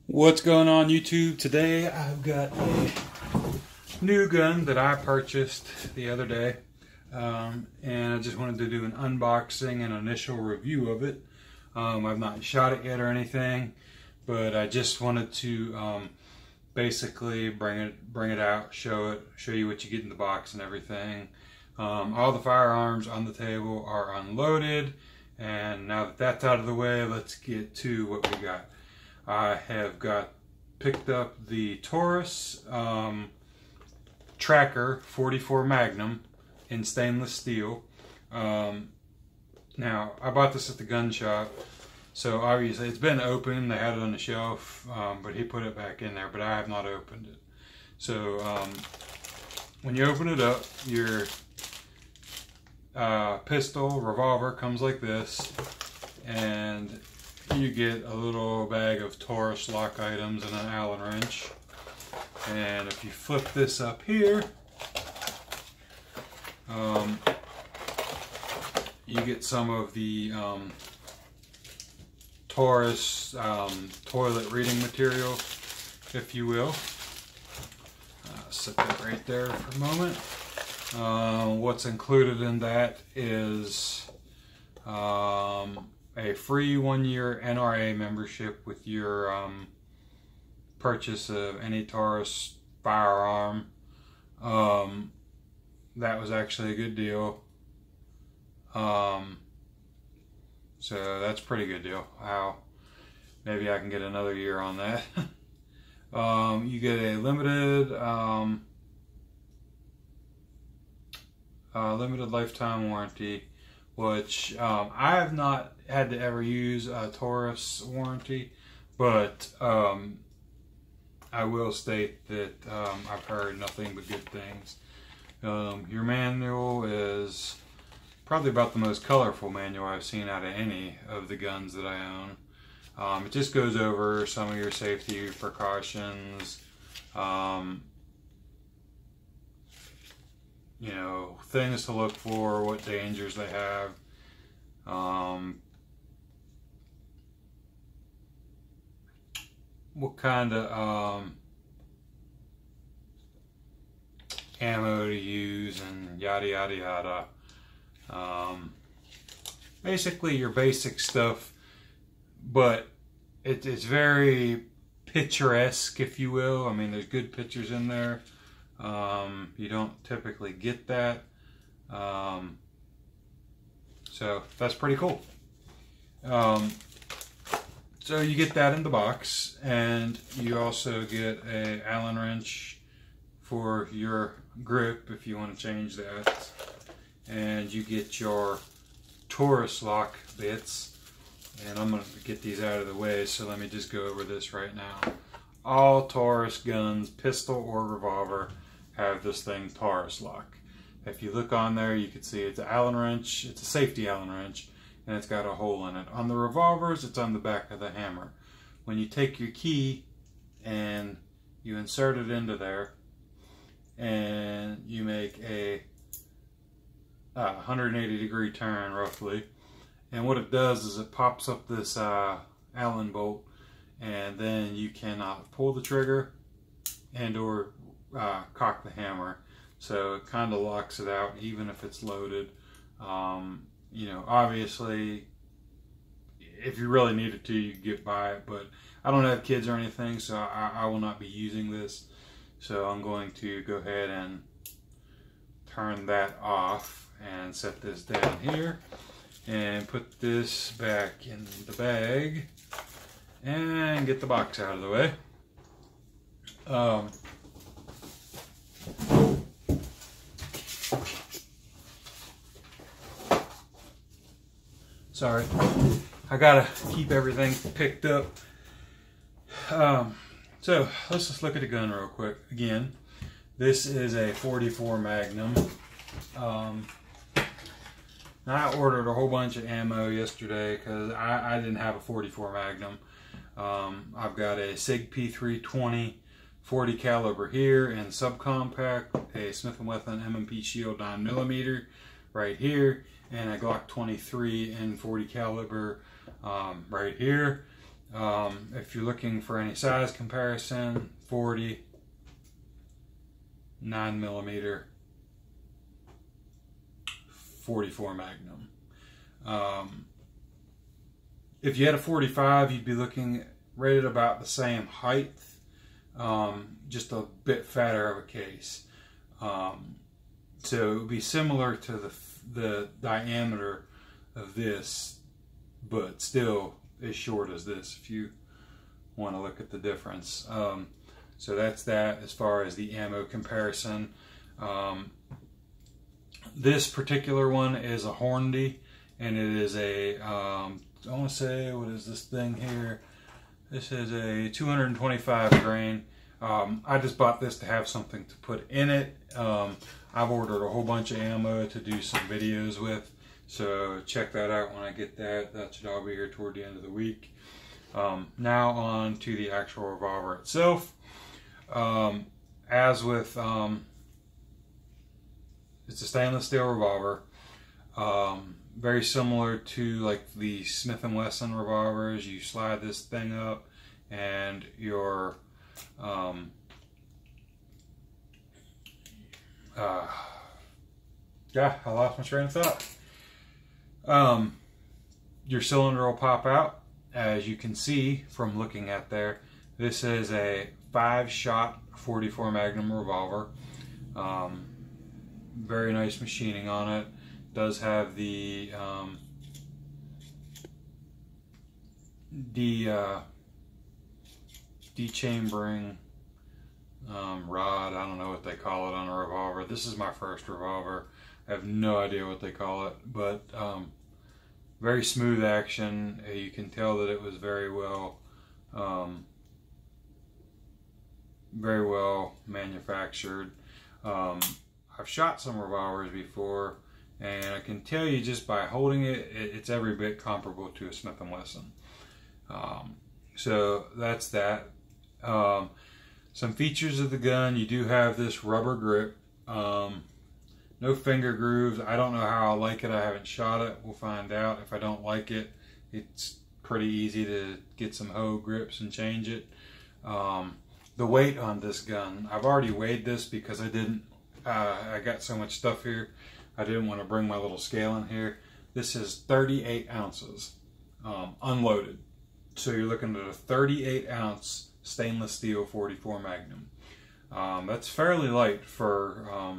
What's going on YouTube? Today I've got a new gun that I purchased the other day, and I just wanted to do an unboxing and initial review of it. I've not shot it yet or anything, but I just wanted to basically bring it out, show you what you get in the box and everything. All the firearms on the table are unloaded, and now that that's out of the way, let's get to what we got. I have picked up the Taurus Tracker 44 Magnum in stainless steel. Now, I bought this at the gun shop, so obviously it's been open. They had it on the shelf, but he put it back in there, but I have not opened it. So when you open it up, your pistol, revolver comes like this, and you get a little bag of Taurus lock items and an Allen wrench. And if you flip this up here, you get some of the Taurus toilet reading material, if you will. Set that right there for a moment. What's included in that is a free 1-year NRA membership with your purchase of any Taurus firearm. That was actually a good deal. So that's a pretty good deal. Wow. Maybe I can get another year on that. You get a limited lifetime warranty, which I have not had to ever use a Taurus warranty, but I will state that I've heard nothing but good things. Your manual is probably about the most colorful manual I've seen out of any of the guns that I own. It just goes over some of your safety precautions, you know, things to look for, what dangers they have. What kind of ammo to use and yada yada yada. Basically your basic stuff, but it's very picturesque, if you will. I mean, there's good pictures in there. You don't typically get that. So that's pretty cool. So you get that in the box, and you also get a Allen wrench for your grip if you want to change that. And you get your Taurus lock bits. And I'm going to get these out of the way, so let me just go over this right now. All Taurus guns, pistol or revolver, have this thing Taurus lock. If you look on there, you can see it's an Allen wrench. It's a safety Allen wrench, and it's got a hole in it. On the revolvers, it's on the back of the hammer. When you take your key and you insert it into there, and you make a 180-degree turn, roughly, and what it does is it pops up this Allen bolt, and then you cannot pull the trigger and or cock the hammer. So it kind of locks it out even if it's loaded. You know, obviously, if you really needed to, you could get by it, but I don't have kids or anything, so I will not be using this. So I'm going to go ahead and turn that off and set this down here and put this back in the bag and get the box out of the way. Sorry, I gotta keep everything picked up. So let's just look at the gun real quick. Again, this is a 44 Magnum. I ordered a whole bunch of ammo yesterday because I didn't have a 44 Magnum. I've got a SIG P320 40 caliber here and subcompact, a Smith & Wesson M&P Shield 9mm right here, and a Glock 23 and 40 caliber right here. If you're looking for any size comparison, 40, 9mm, 44 Magnum. If you had a 45, you'd be looking right at about the same height, just a bit fatter of a case. So it would be similar to the diameter of this, but still as short as this, if you want to look at the difference. So that's that as far as the ammo comparison. This particular one is a Hornady, and it is a, I want to say, what is this thing here? This is a 225 grain. I just bought this to have something to put in it. I've ordered a whole bunch of ammo to do some videos with, so check that out when I get that. That should all be here toward the end of the week. Now on to the actual revolver itself. As with, it's a stainless steel revolver. Very similar to like the Smith & Wesson revolvers. You slide this thing up and your yeah, I lost my train of thought. Your cylinder will pop out. As you can see from looking at there, this is a 5-shot 44 Magnum revolver. Very nice machining on it. Does have the dechambering rod. I don't know what they call it on a revolver. This is my first revolver. I have no idea what they call it, but very smooth action. You can tell that it was very well manufactured. I've shot some revolvers before, and I can tell you just by holding it, it's every bit comparable to a Smith & Wesson. So that's that. Some features of the gun: you do have this rubber grip, no finger grooves. I don't know how I like it. I haven't shot it. We'll find out. If I don't like it, it's pretty easy to get some hoe grips and change it. The weight on this gun, I've already weighed this because I didn't. I got so much stuff here, I didn't want to bring my little scale in here. This is 38 ounces, unloaded. So you're looking at a 38 ounce stainless steel 44 Magnum. That's fairly light for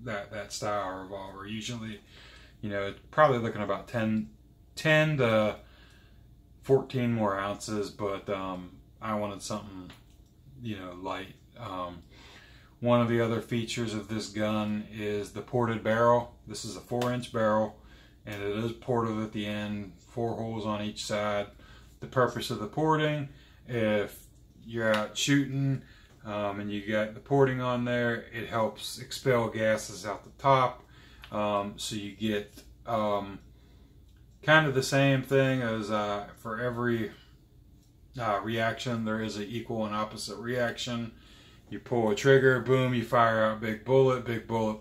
that style revolver. Usually, you know, it's probably looking about 10 to 14 more ounces, but I wanted something, you know, light. One of the other features of this gun is the ported barrel. This is a 4-inch barrel, and it is ported at the end, 4 holes on each side. The purpose of the porting, if you're out shooting and you got the porting on there, it helps expel gases out the top. So you get kind of the same thing as for every reaction, there is an equal and opposite reaction. You pull a trigger, boom, you fire out big bullet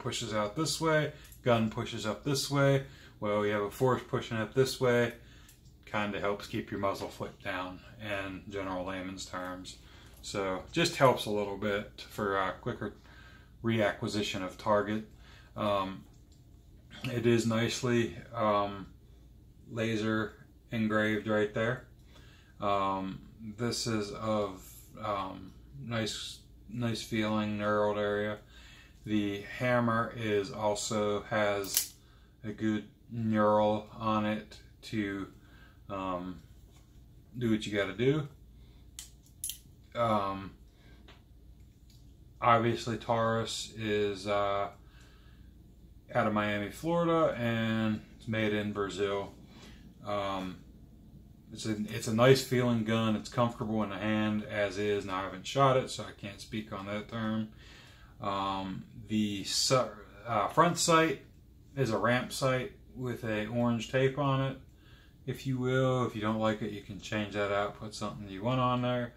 pushes out this way, gun pushes up this way. Well, you have a force pushing up this way, kind of helps keep your muzzle flipped down in general layman's terms. So just helps a little bit for quicker reacquisition of target. It is nicely laser engraved right there. This is of nice feeling knurled area. The hammer is also has a good knurl on it to do what you got to do. Obviously Taurus is out of Miami, Florida, and it's made in Brazil. It's a nice feeling gun. It's comfortable in the hand as is. Now I haven't shot it, so I can't speak on that term. The front sight is a ramp sight with a orange tape on it, if you will. If you don't like it, you can change that out, put something you want on there.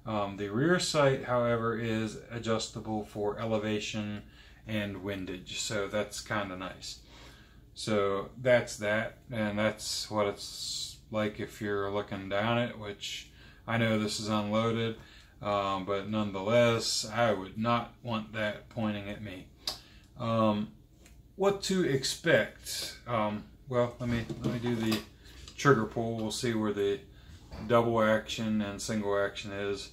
The rear sight, however, is adjustable for elevation and windage, so that's kind of nice. So that's that, and that's what it's like if you're looking down it, which I know this is unloaded, but nonetheless, I would not want that pointing at me. What to expect? Well, let me do the trigger pull. We'll see where the double action and single action is.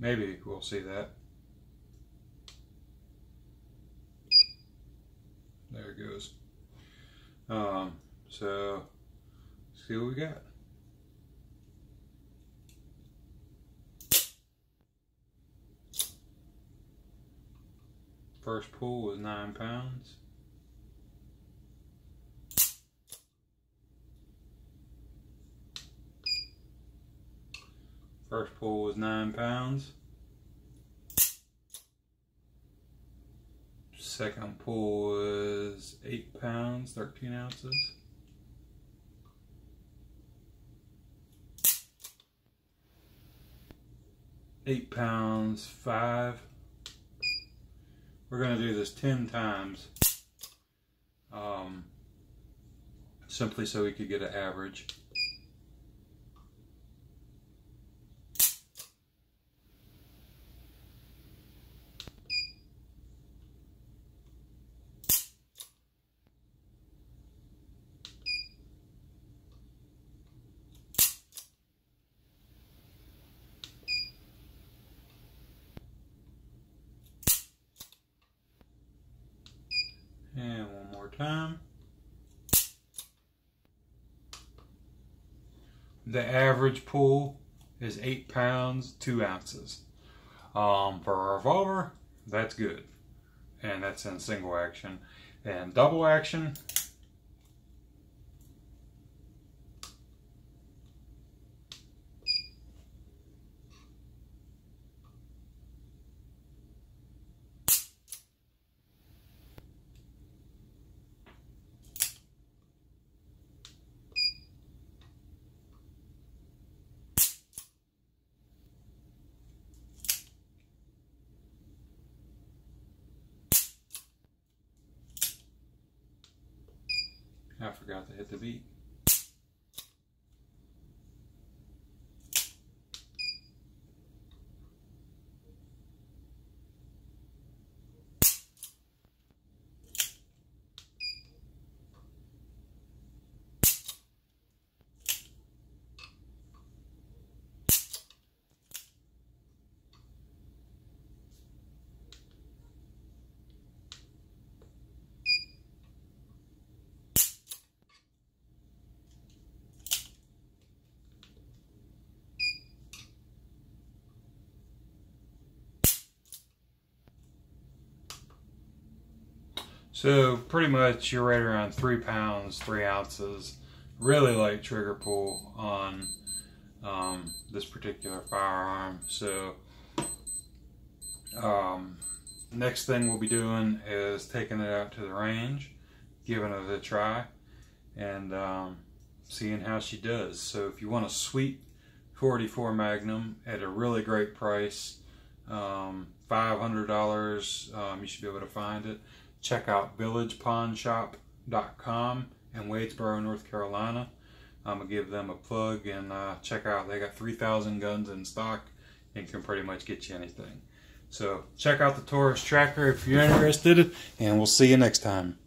Maybe we'll see that. There it goes. So, see what we got. First pull was 9 pounds. First pull was 9 pounds. Second pull was 8 pounds, 13 ounces. £8, 5. We're going to do this 10 times, simply so we could get an average. And one more time. The average pull is 8 pounds, 2 ounces. For a revolver, that's good. And that's in single action. And double action, I forgot to hit the beat. So pretty much you're right around 3 pounds, 3 ounces. Really light trigger pull on this particular firearm. So next thing we'll be doing is taking it out to the range, giving it a try, and seeing how she does. So if you want a sweet 44 Magnum at a really great price, $500, you should be able to find it. Check out villagepawnshop.com in Wadesboro, North Carolina. I'm going to give them a plug and check out. They got 3,000 guns in stock and can pretty much get you anything. So check out the Taurus tracker if you're interested, and we'll see you next time.